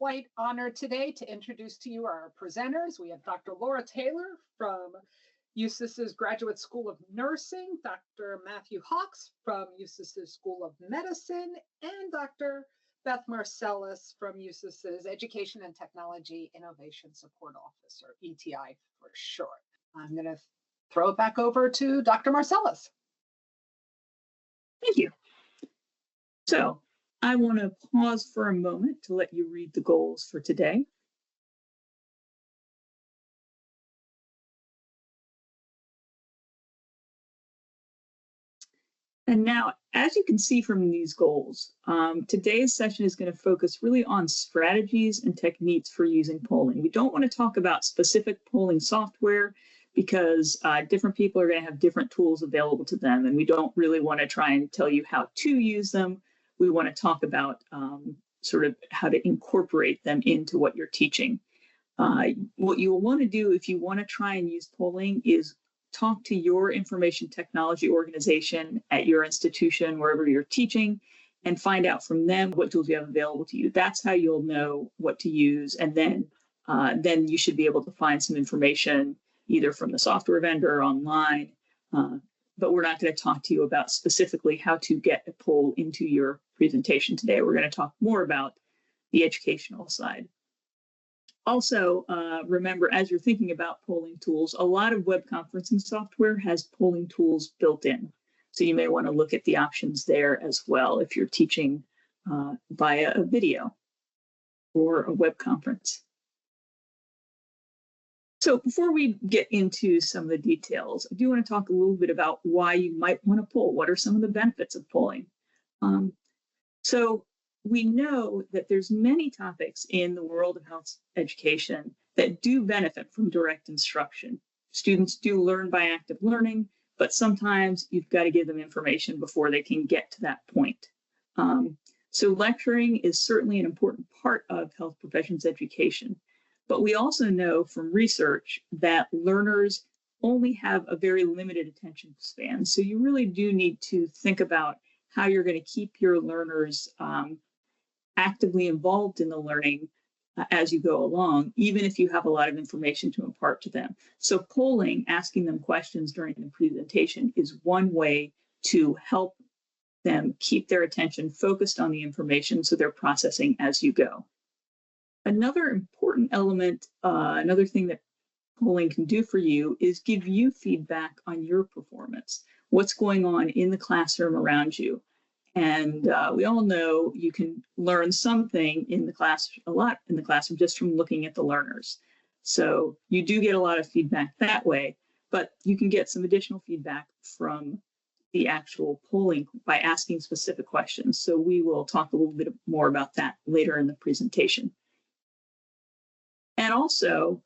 quite honored today to introduce to you our presenters. We have Dr. Laura Taylor from USIS's Graduate School of Nursing, Dr. Matthew Hawks from USIS's School of Medicine, and Dr. Beth Marcellus from USIS's Education and Technology Innovation Support Office, or ETI for short. I'm going to throw it back over to Dr. Marcellus. Thank you. So I want to pause for a moment to let you read the goals for today. And now, as you can see from these goals, today's session is going to focus really on strategies and techniques for using polling. We don't want to talk about specific polling software because different people are going to have different tools available to them, and we don't really want to try and tell you how to use them. We want to talk about sort of how to incorporate them into what you're teaching. What you'll want to do if you want to try and use polling is talk to your information technology organization at your institution, wherever you're teaching, and find out from them what tools you have available to you. That's how you'll know what to use. And then you should be able to find some information either from the software vendor or online. But we're not going to talk to you about specifically how to get a poll into your presentation today. We're going to talk more about the educational side. Also, remember, as you're thinking about polling tools, a lot of web conferencing software has polling tools built in. So you may want to look at the options there as well if you're teaching via a video or a web conference. So before we get into some of the details, I do want to talk a little bit about why you might want to poll. What are some of the benefits of polling? So we know that there's many topics in the world of health education that do benefit from direct instruction. Students do learn by active learning, but sometimes you've got to give them information before they can get to that point. So lecturing is certainly an important part of health professions education. But we also know from research that learners only have a very limited attention span. So you really do need to think about how you're going to keep your learners actively involved in the learning as you go along, even if you have a lot of information to impart to them. So polling, asking them questions during the presentation, is one way to help them keep their attention focused on the information so they're processing as you go. Another important element, another thing that polling can do for you is give you feedback on your performance, what's going on in the classroom around you. And we all know you can learn something in the class, a lot in the classroom, just from looking at the learners. So you do get a lot of feedback that way, but you can get some additional feedback from the actual polling by asking specific questions. So we will talk a little bit more about that later in the presentation. And also,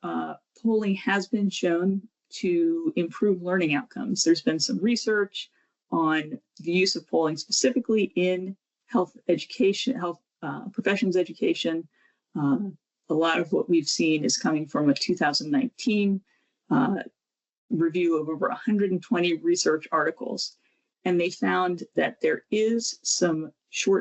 polling has been shown to improve learning outcomes. There's been some research on the use of polling specifically in health education, health professions education. A lot of what we've seen is coming from a 2019 review of over 120 research articles. And they found that there is some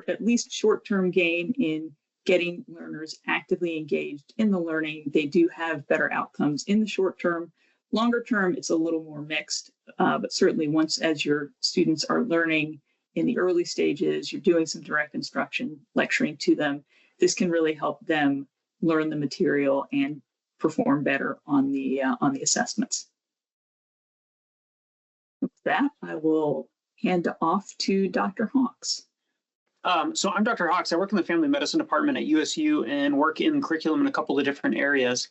at least short-term gain in getting learners actively engaged in the learning. They do have better outcomes in the short term. Longer term, it's a little more mixed, but certainly as your students are learning in the early stages, you're doing some direct instruction, lecturing to them, this can really help them learn the material and perform better on the assessments. With that, I will hand off to Dr. Hawks. So I'm Dr. Hawks. I work in the family medicine department at USU and work in curriculum in a couple of different areas.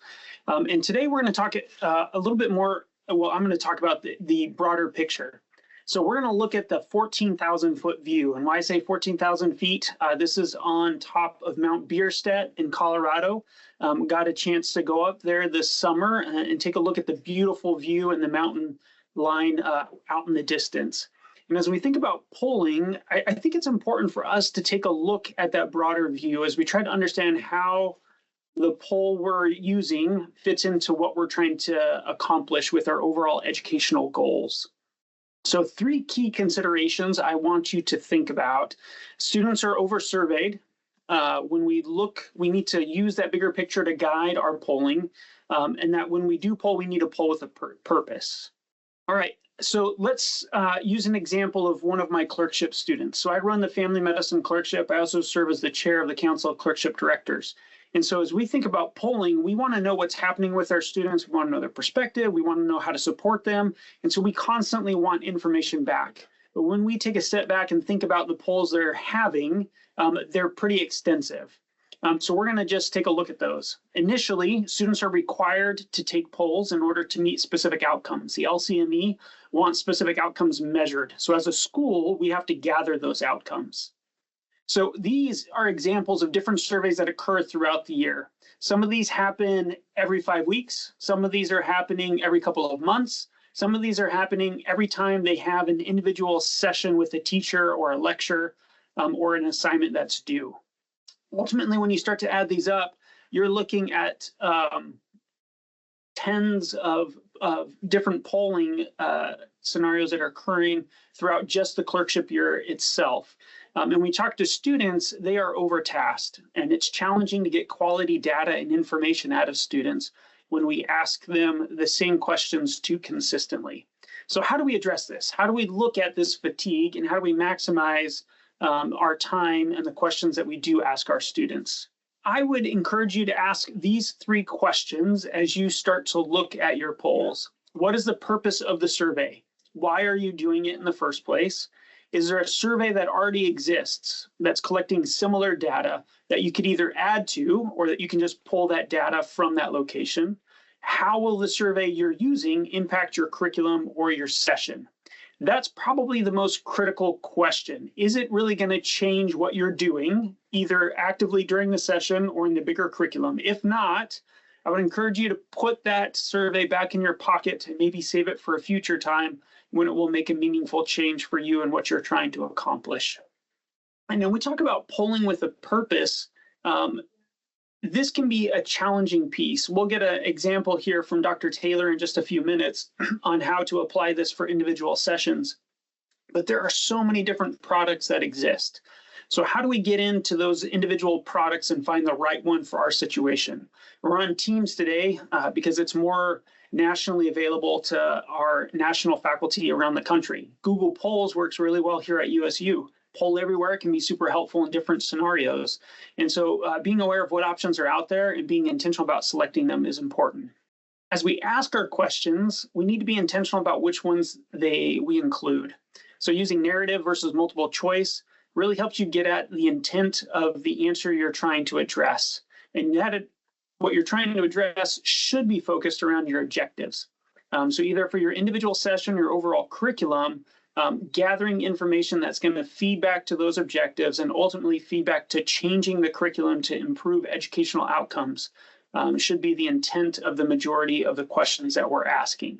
And today we're going to talk a little bit more. Well, I'm going to talk about the broader picture. So we're going to look at the 14,000 foot view. And why I say 14,000 feet, this is on top of Mount Bierstadt in Colorado. Got a chance to go up there this summer and take a look at the beautiful view and the mountain line out in the distance. And as we think about polling, I think it's important for us to take a look at that broader view as we try to understand how the poll we're using fits into what we're trying to accomplish with our overall educational goals. So 3 key considerations I want you to think about. Students are over-surveyed. when we look, we need to use that bigger picture to guide our polling, and that when we do poll, we need to poll with a purpose. All right, so let's use an example of one of my clerkship students. So I run the family medicine clerkship. I also serve as the chair of the Council of Clerkship Directors. And so as we think about polling, we want to know what's happening with our students. We want to know their perspective. We want to know how to support them. And so we constantly want information back. But when we take a step back and think about the polls they're having, they're pretty extensive. So we're going to just take a look at those. Initially, students are required to take polls in order to meet specific outcomes. The LCME wants specific outcomes measured. So as a school, we have to gather those outcomes. So these are examples of different surveys that occur throughout the year. Some of these happen every 5 weeks. Some of these are happening every couple of months. Some of these are happening every time they have an individual session with a teacher or a lecture or an assignment that's due. Ultimately, when you start to add these up, you're looking at tens of different polling scenarios that are occurring throughout just the clerkship year itself. And we talk to students, they are overtasked, and it's challenging to get quality data and information out of students when we ask them the same questions too consistently. So how do we address this? How do we look at this fatigue, and how do we maximize our time and the questions that we do ask our students? I would encourage you to ask these 3 questions as you start to look at your polls. What is the purpose of the survey? Why are you doing it in the first place? Is there a survey that already exists that's collecting similar data that you could either add to, or that you can just pull that data from that location? How will the survey you're using impact your curriculum or your session? That's probably the most critical question. Is it really going to change what you're doing, either actively during the session or in the bigger curriculum? If not, I would encourage you to put that survey back in your pocket and maybe save it for a future time when it will make a meaningful change for you and what you're trying to accomplish. And then we talk about polling with a purpose. This can be a challenging piece. We'll get an example here from Dr. Taylor in just a few minutes on how to apply this for individual sessions. But there are so many different products that exist. So how do we get into those individual products and find the right one for our situation? We're on Teams today because it's more nationally available to our national faculty around the country. Google Polls works really well here at USU. Poll Everywhere can be super helpful in different scenarios. And so being aware of what options are out there and being intentional about selecting them is important. As we ask our questions, we need to be intentional about which ones we include. So using narrative versus multiple choice really helps you get at the intent of the answer you're trying to address. And what you're trying to address should be focused around your objectives. So either for your individual session or overall curriculum, gathering information that's going to feed back to those objectives and ultimately feedback to changing the curriculum to improve educational outcomes should be the intent of the majority of the questions that we're asking.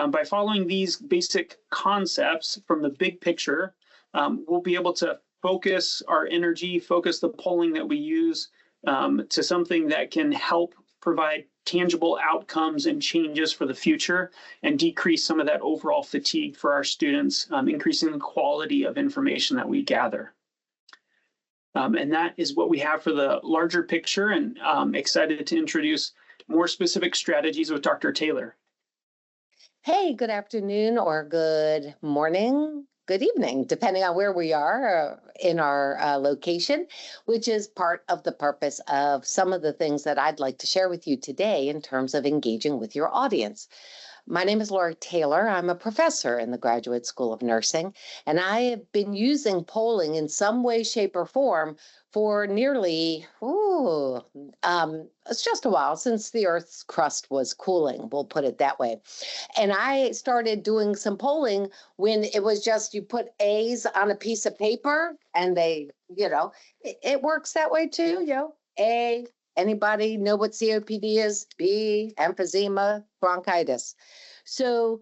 By following these basic concepts from the big picture, we'll be able to focus our energy, focus the polling that we use to something that can help provide tangible outcomes and changes for the future and decrease some of that overall fatigue for our students, increasing the quality of information that we gather. And that is what we have for the larger picture, and I'm excited to introduce more specific strategies with Dr. Taylor. Hey, good afternoon or good morning, good evening, depending on where we are in our location, which is part of the purpose of some of the things that I'd like to share with you today in terms of engaging with your audience. My name is Laura Taylor. I'm a professor in the Graduate School of Nursing, and I have been using polling in some way, shape, or form for nearly, it's just a while since the Earth's crust was cooling, we'll put it that way. And I started doing some polling when it was just you put A's on a piece of paper and they, it works that way too, A, anybody know what COPD is? B, emphysema, bronchitis. So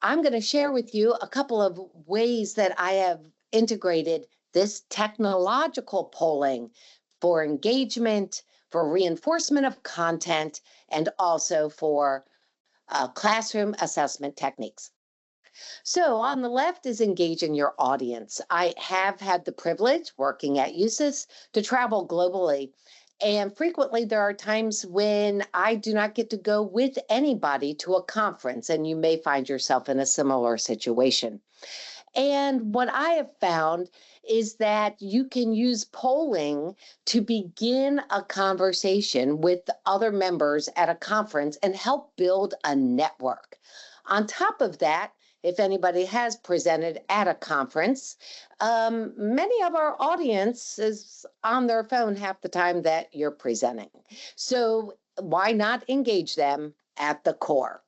I'm going to share with you a couple of ways that I have integrated this technological polling for engagement, for reinforcement of content, and also for classroom assessment techniques. So on the left is engaging your audience. I have had the privilege working at USIS to travel globally. And frequently there are times when I do not get to go with anybody to a conference, and you may find yourself in a similar situation. And what I have found is that you can use polling to begin a conversation with other members at a conference and help build a network. On top of that, if anybody has presented at a conference, many of our audience is on their phone half the time that you're presenting. So why not engage them at the core?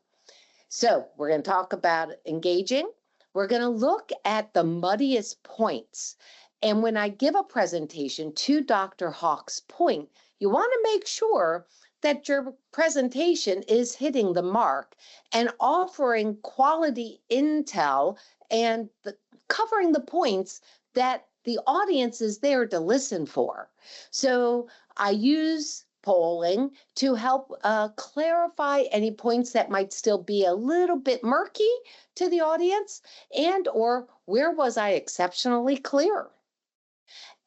So we're going to talk about engaging. We're going to look at the muddiest points. And when I give a presentation, to Dr. Hawk's point, you want to make sure that your presentation is hitting the mark and offering quality intel and covering the points that the audience is there to listen for. So I use polling to help clarify any points that might still be a little bit murky to the audience, and or where was I exceptionally clear?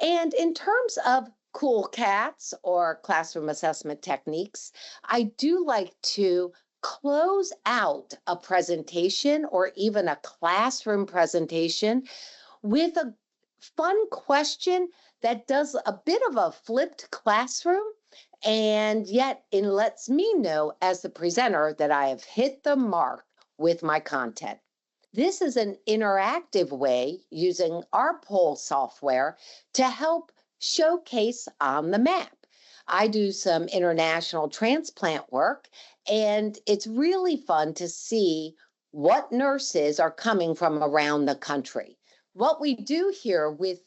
And in terms of cool cats or classroom assessment techniques, I do like to close out a presentation or even a classroom presentation with a fun question that does a bit of a flipped classroom, and yet it lets me know as the presenter that I have hit the mark with my content. This is an interactive way using our poll software to help showcase on the map. I do some international transplant work, and it's really fun to see what nurses are coming from around the country. What we do here with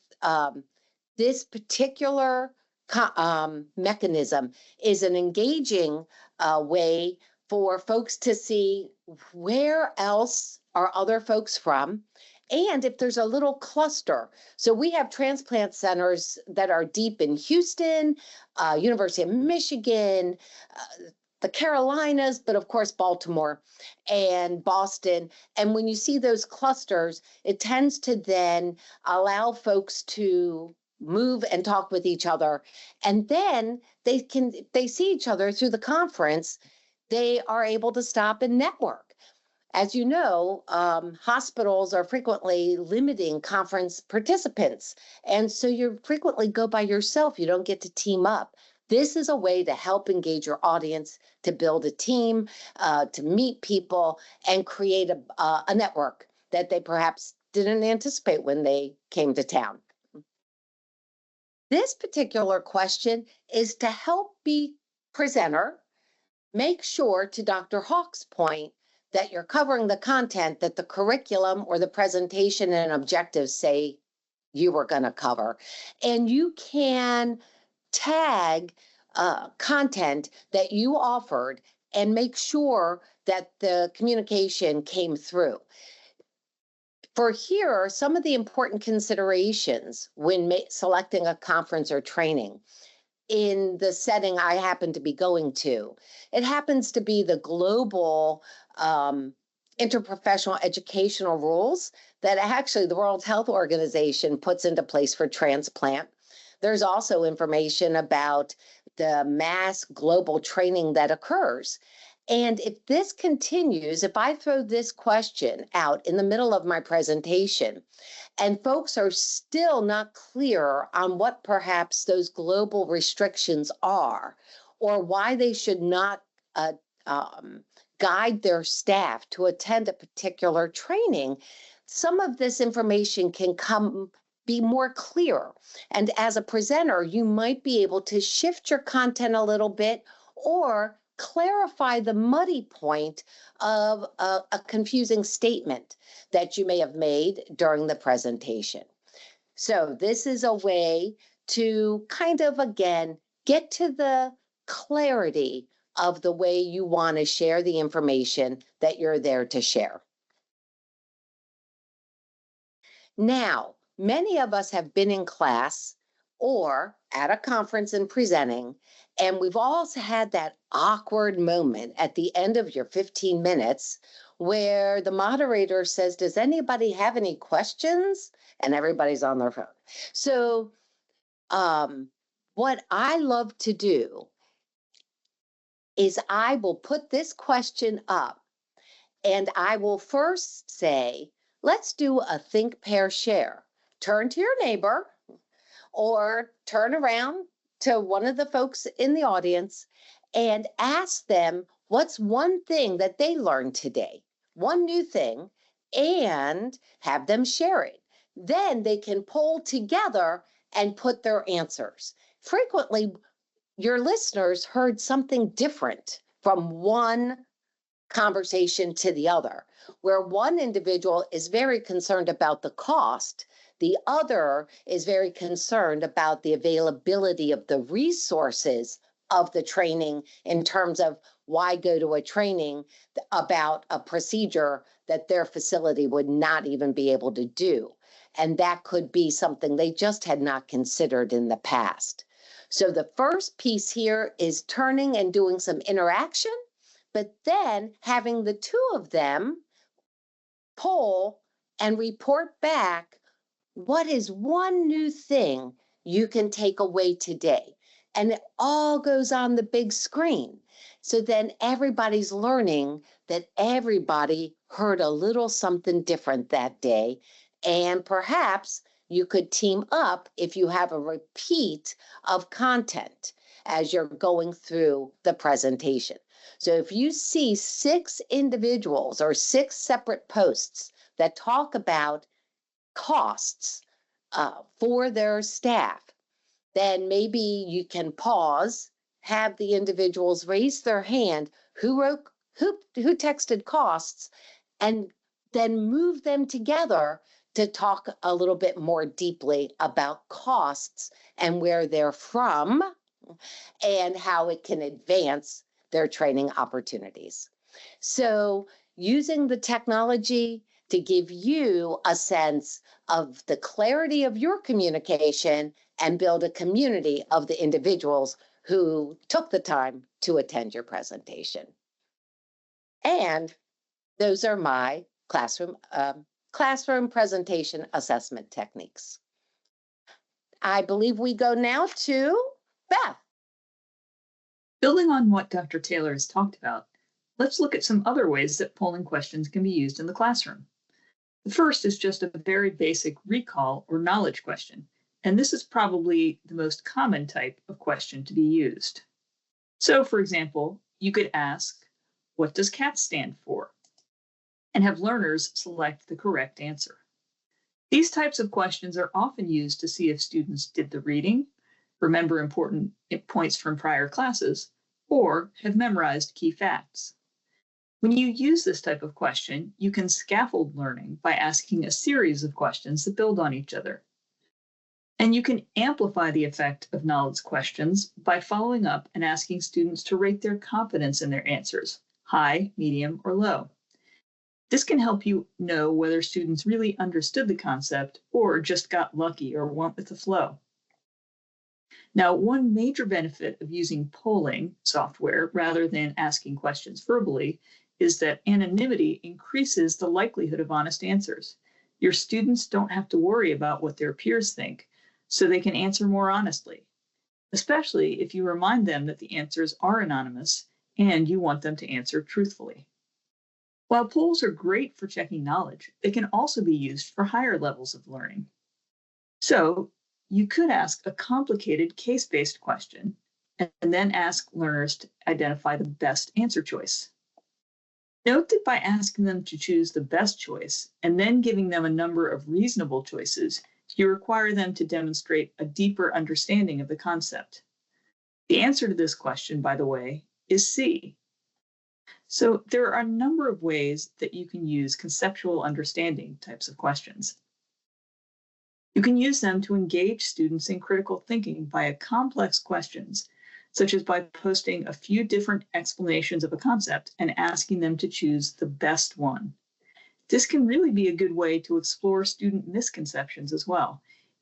this particular mechanism is an engaging way for folks to see where else are other folks from, and if there's a little cluster. So we have transplant centers that are deep in Houston, University of Michigan, the Carolinas, but of course Baltimore and Boston. And when you see those clusters, it tends to then allow folks to move and talk with each other. And then they see each other through the conference, they are able to stop and network. As you know, hospitals are frequently limiting conference participants. And so you frequently go by yourself. You don't get to team up. This is a way to help engage your audience, to build a team, to meet people, and create a network that they perhaps didn't anticipate when they came to town. This particular question is to help the presenter make sure, to Dr. Hawk's point, that you're covering the content that the curriculum or the presentation and objectives say you were going to cover. And you can tag content that you offered and make sure that the communication came through. For here are some of the important considerations when selecting a conference or training. In the setting I happen to be going to, it happens to be the global interprofessional educational rules that actually the World Health Organization puts into place for transplant. There's also information about the mass global training that occurs. And if this continues, if I throw this question out in the middle of my presentation, and folks are still not clear on what perhaps those global restrictions are, or why they should not guide their staff to attend a particular training, some of this information can be more clear. And as a presenter, you might be able to shift your content a little bit or clarify the muddy point of a confusing statement that you may have made during the presentation. So this is a way to kind of, again, get to the clarity of the way you want to share the information that you're there to share. Now, many of us have been in class or at a conference and presenting, and we've also had that awkward moment at the end of your 15 minutes where the moderator says, does anybody have any questions? And everybody's on their phone. So what I love to do is I will put this question up and I will first say, let's do a think, pair, share. Turn to your neighbor or turn around to one of the folks in the audience and ask them what's one thing that they learned today, one new thing, and have them share it. Then they can poll together and put their answers. Frequently, your listeners heard something different from one conversation to the other, where one individual is very concerned about the cost, the other is very concerned about the availability of the resources of the training in terms of why go to a training about a procedure that their facility would not even be able to do. And that could be something they just had not considered in the past. So the first piece here is turning and doing some interaction, but then having the two of them poll and report back what is one new thing you can take away today. And it all goes on the big screen. So then everybody's learning that everybody heard a little something different that day. And perhaps you could team up if you have a repeat of content as you're going through the presentation. So if you see 6 individuals or 6 separate posts that talk about costs for their staff, then maybe you can pause, have the individuals raise their hand who texted costs, and then move them together to talk a little bit more deeply about costs and where they're from and how it can advance their training opportunities. So using the technology to give you a sense of the clarity of your communication and build a community of the individuals who took the time to attend your presentation. And those are my classroom presentation assessment techniques. I believe we go now to Beth. Building on what Dr. Taylor has talked about, let's look at some other ways that polling questions can be used in the classroom. The first is just a very basic recall or knowledge question, and this is probably the most common type of question to be used. So, for example, you could ask, what does CAT stand for? And have learners select the correct answer. These types of questions are often used to see if students did the reading, remember important points from prior classes, or have memorized key facts. When you use this type of question, you can scaffold learning by asking a series of questions that build on each other. And you can amplify the effect of knowledge questions by following up and asking students to rate their confidence in their answers, high, medium, or low. This can help you know whether students really understood the concept or just got lucky or went with the flow. Now, one major benefit of using polling software rather than asking questions verbally is that anonymity increases the likelihood of honest answers. Your students don't have to worry about what their peers think, so they can answer more honestly, especially if you remind them that the answers are anonymous and you want them to answer truthfully. While polls are great for checking knowledge, they can also be used for higher levels of learning. So you could ask a complicated case-based question and then ask learners to identify the best answer choice. Note that by asking them to choose the best choice and then giving them a number of reasonable choices, you require them to demonstrate a deeper understanding of the concept. The answer to this question, by the way, is C. So there are a number of ways that you can use conceptual understanding types of questions. You can use them to engage students in critical thinking via complex questions, such as by posting a few different explanations of a concept and asking them to choose the best one. This can really be a good way to explore student misconceptions as well.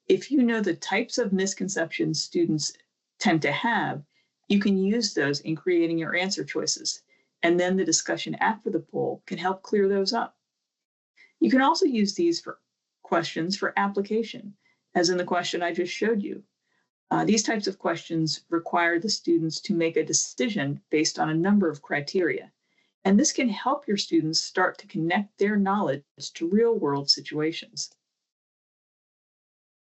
If you know the types of misconceptions students tend to have, you can use those in creating your answer choices. and then the discussion after the poll can help clear those up. You can also use these for questions for application, as in the question I just showed you. These types of questions require the students to make a decision based on a number of criteria. And this can help your students start to connect their knowledge to real-world situations.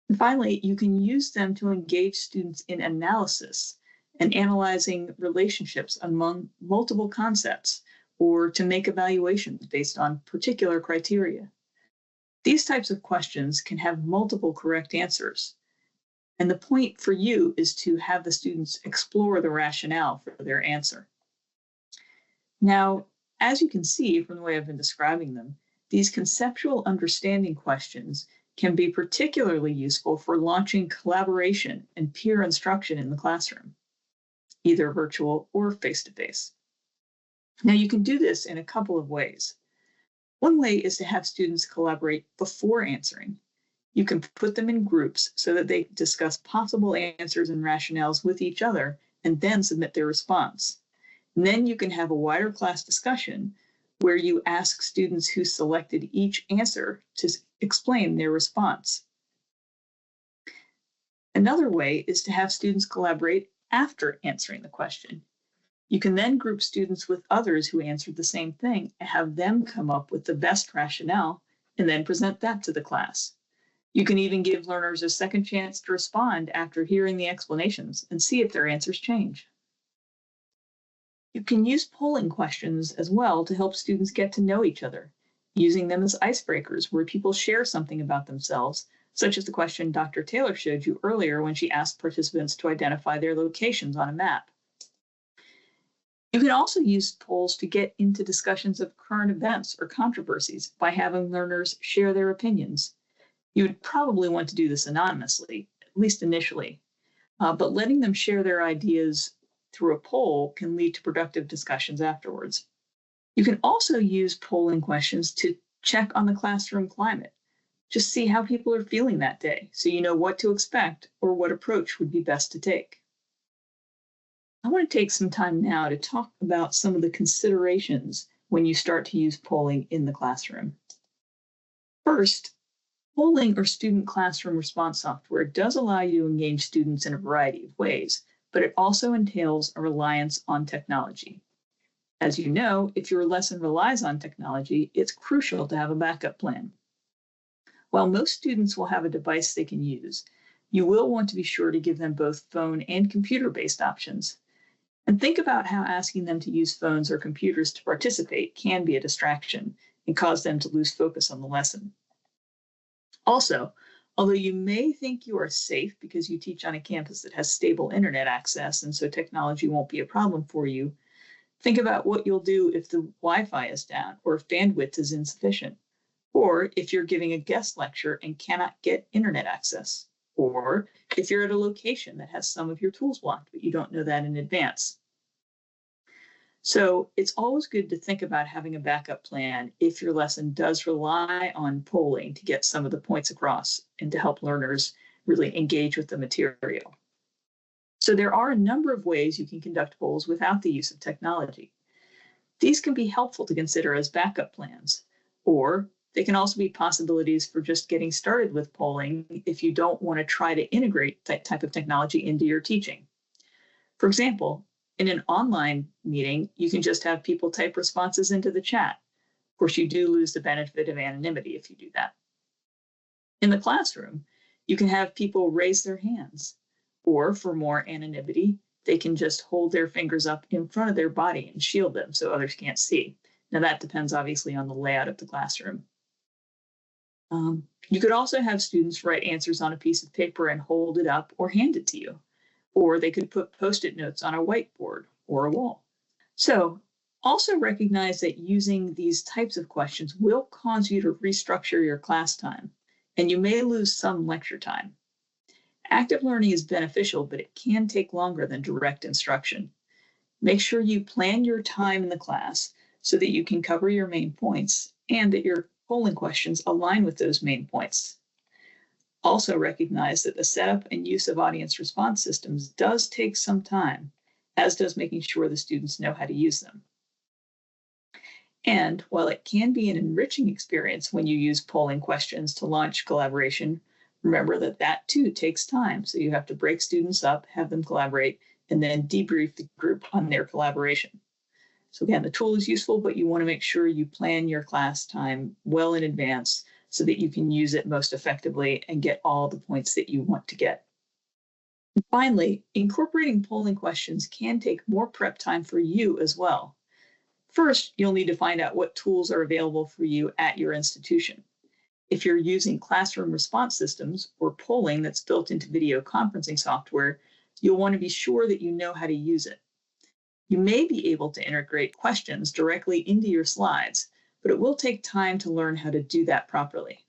And finally, you can use them to engage students in analysis and analyzing relationships among multiple concepts, or to make evaluations based on particular criteria. These types of questions can have multiple correct answers. And the point for you is to have the students explore the rationale for their answer. Now, as you can see from the way I've been describing them, these conceptual understanding questions can be particularly useful for launching collaboration and peer instruction in the classroom, either virtual or face-to-face. Now, you can do this in a couple of ways. One way is to have students collaborate before answering. You can put them in groups so that they discuss possible answers and rationales with each other and then submit their response. And then you can have a wider class discussion where you ask students who selected each answer to explain their response. Another way is to have students collaborate after answering the question. You can then group students with others who answered the same thing and have them come up with the best rationale and then present that to the class. You can even give learners a second chance to respond after hearing the explanations and see if their answers change. You can use polling questions as well to help students get to know each other, using them as icebreakers where people share something about themselves, such as the question Dr. Taylor showed you earlier when she asked participants to identify their locations on a map. You can also use polls to get into discussions of current events or controversies by having learners share their opinions. You would probably want to do this anonymously, at least initially, but letting them share their ideas through a poll can lead to productive discussions afterwards. You can also use polling questions to check on the classroom climate. Just see how people are feeling that day so you know what to expect or what approach would be best to take. I want to take some time now to talk about some of the considerations when you start to use polling in the classroom. First, polling or student classroom response software does allow you to engage students in a variety of ways, but it also entails a reliance on technology. As you know, if your lesson relies on technology, it's crucial to have a backup plan. While most students will have a device they can use, you will want to be sure to give them both phone and computer-based options. And think about how asking them to use phones or computers to participate can be a distraction and cause them to lose focus on the lesson. Also, although you may think you are safe because you teach on a campus that has stable internet access and so technology won't be a problem for you, think about what you'll do if the Wi-Fi is down or if bandwidth is insufficient, or if you're giving a guest lecture and cannot get internet access, or if you're at a location that has some of your tools blocked, but you don't know that in advance. So it's always good to think about having a backup plan if your lesson does rely on polling to get some of the points across and to help learners really engage with the material. So there are a number of ways you can conduct polls without the use of technology. These can be helpful to consider as backup plans, or they can also be possibilities for just getting started with polling if you don't want to try to integrate that type of technology into your teaching. For example, in an online meeting, you can just have people type responses into the chat. Of course, you do lose the benefit of anonymity if you do that. In the classroom, you can have people raise their hands, or for more anonymity, they can just hold their fingers up in front of their body and shield them so others can't see. Now that depends obviously on the layout of the classroom. You could also have students write answers on a piece of paper and hold it up or hand it to you. Or they could put Post-it notes on a whiteboard or a wall. So also recognize that using these types of questions will cause you to restructure your class time, and you may lose some lecture time. Active learning is beneficial, but it can take longer than direct instruction. Make sure you plan your time in the class so that you can cover your main points and that your polling questions align with those main points. Also recognize that the setup and use of audience response systems does take some time, as does making sure the students know how to use them. And while it can be an enriching experience when you use polling questions to launch collaboration, remember that that too takes time. So you have to break students up, have them collaborate, and then debrief the group on their collaboration. So again, the tool is useful, but you want to make sure you plan your class time well in advance so that you can use it most effectively and get all the points that you want to get. And finally, incorporating polling questions can take more prep time for you as well. First, you'll need to find out what tools are available for you at your institution. If you're using classroom response systems or polling that's built into video conferencing software, you'll want to be sure that you know how to use it. You may be able to integrate questions directly into your slides, but it will take time to learn how to do that properly.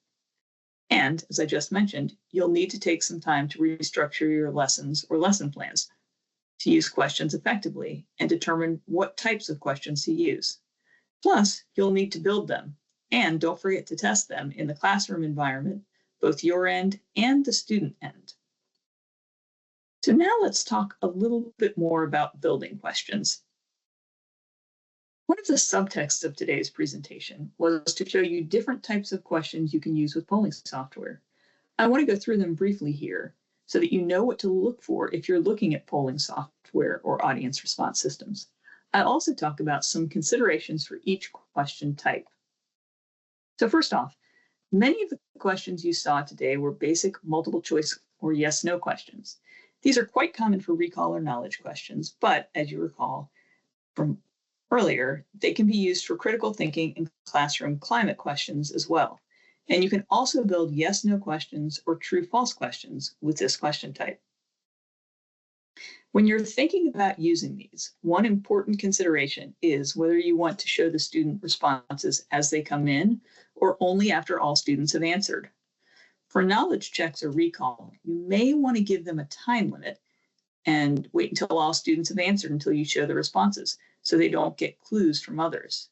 And as I just mentioned, you'll need to take some time to restructure your lessons or lesson plans to use questions effectively and determine what types of questions to use. Plus, you'll need to build them, and don't forget to test them in the classroom environment, both your end and the student end. So now let's talk a little bit more about building questions. One of the subtexts of today's presentation was to show you different types of questions you can use with polling software. I want to go through them briefly here so that you know what to look for if you're looking at polling software or audience response systems. I'll also talk about some considerations for each question type. So first off, many of the questions you saw today were basic multiple choice or yes/no questions. These are quite common for recall or knowledge questions, but as you recall from earlier, they can be used for critical thinking and classroom climate questions as well. And you can also build yes/no questions or true/false questions with this question type. When you're thinking about using these, one important consideration is whether you want to show the student responses as they come in or only after all students have answered. For knowledge checks or recall, you may want to give them a time limit and wait until all students have answered until you show the responses so they don't get clues from others.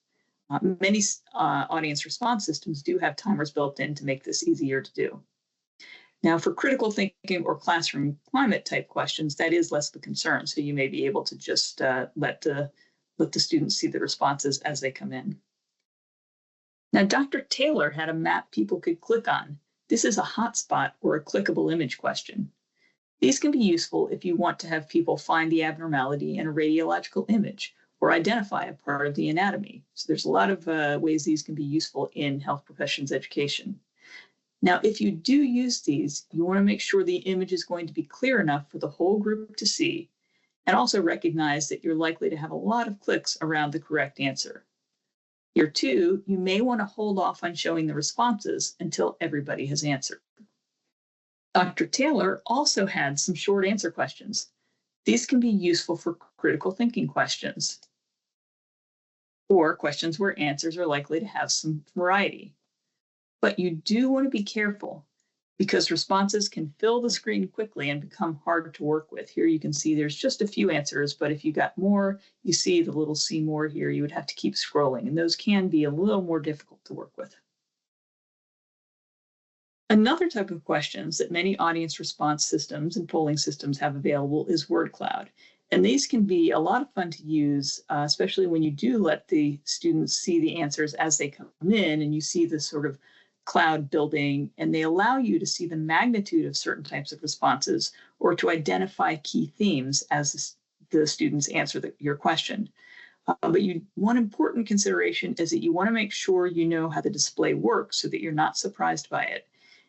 Many audience response systems do have timers built in to make this easier to do. Now, for critical thinking or classroom climate type questions, that is less of a concern. So you may be able to just let the students see the responses as they come in. Now, Dr. Taylor had a map people could click on. This is a hotspot or a clickable image question. These can be useful if you want to have people find the abnormality in a radiological image or identify a part of the anatomy. So there's a lot of ways these can be useful in health professions education. Now, if you do use these, you want to make sure the image is going to be clear enough for the whole group to see, and also recognize that you're likely to have a lot of clicks around the correct answer. Here too, you may want to hold off on showing the responses until everybody has answered. Dr. Taylor also had some short answer questions. These can be useful for critical thinking questions or questions where answers are likely to have some variety. But you do want to be careful because responses can fill the screen quickly and become hard to work with. Here you can see there's just a few answers, but if you got more, you see the little see more here, you would have to keep scrolling, and those can be a little more difficult to work with. Another type of questions that many audience response systems and polling systems have available is word cloud. And these can be a lot of fun to use, especially when you do let the students see the answers as they come in and you see this sort of cloud building, and they allow you to see the magnitude of certain types of responses or to identify key themes as the students answer your question. But one important consideration is that you want to make sure you know how the display works so that you're not surprised by it.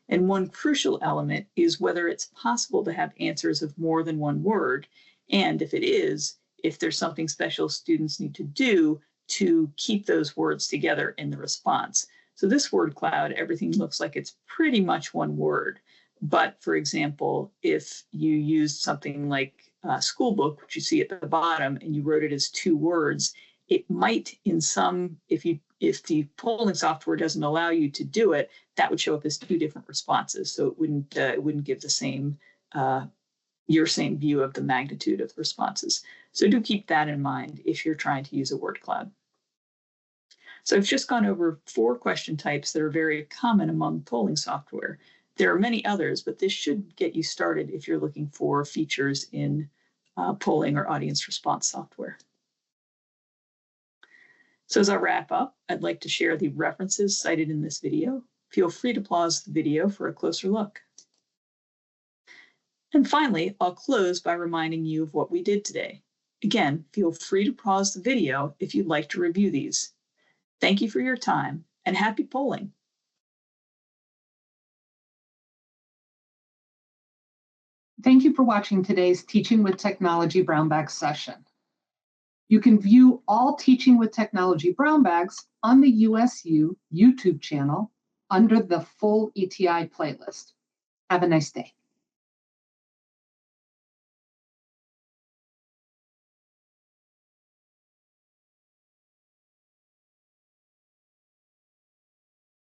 And one crucial element is whether it's possible to have answers of more than one word. And if it is, if there's something special students need to do to keep those words together in the response. So this word cloud, everything looks like it's pretty much one word. But for example, if you used something like school book, which you see at the bottom, and you wrote it as two words, it might in some, if the polling software doesn't allow you to do it, that would show up as two different responses. So it wouldn't give the same, your same view of the magnitude of the responses. So do keep that in mind if you're trying to use a word cloud. So I've just gone over 4 question types that are very common among polling software. There are many others, but this should get you started if you're looking for features in polling or audience response software. So as I wrap up, I'd like to share the references cited in this video. Feel free to pause the video for a closer look. And finally, I'll close by reminding you of what we did today. Again, feel free to pause the video if you'd like to review these. Thank you for your time and happy polling. Thank you for watching today's Teaching with Technology Brown Bag session. You can view all Teaching with Technology Brown Bags on the USU YouTube channel under the full ETI playlist. Have a nice day.